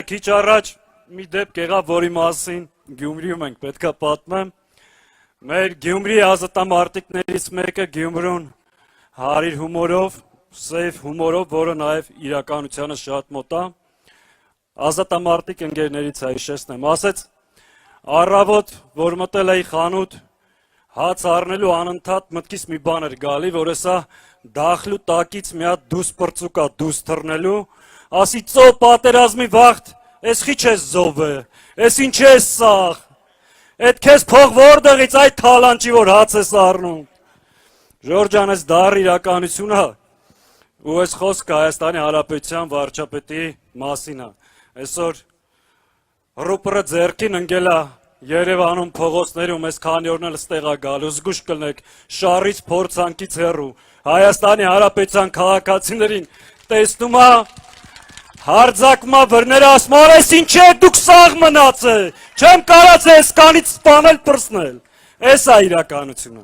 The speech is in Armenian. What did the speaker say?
քիչ առաջ մի դեպք եղավ, որի մասին Գյումրիում ենք պետքա պատմեմ։ Մեր Գյումրիի ազատամարտիկներից մեկը Գյումրուն հարիր հումորով, սև հումորով, որը նաև իրականությանը շատ մոտ է, ազատամարտիկ ընկերներից հիշեցնեմ, ասեց առավոտ, որ մտել էի խանութ, հաց առնելու անընդհատ մտքից մի բան էր գալի, որ հեսա դախլու տակից մի հատ դուս պրծուկ է դուս թռնելու, ասի ծո պատերազմի վաղտ, ես խիչ ես զովը, ես ինչ ես սաղ, այդ քեզ փող որտեղից այդ թալանչի, որ հաց ես առնում։ Ժորժ ջան, այս դառ իրականություն է, ու այս խոսքը Հայաստանի Հանրապետության վարչապետի մասին է։ Այսօր ռուպրը ձեռքին ընկել է Երևանում փողոցներում, այս քանի օրն էլ ստեղ է գալու, զգուշ կլնեք, շարից փորձանքից հեռու, Հայաստանի Հանրապետության քաղաքացիներին տեսնում է, հարձակվում է վրները, ասում է, այս ինչ է, դուք սաղ մնաց է, չեմ կարած այս կանից սպանել պրսնել, այս է իրականությունը։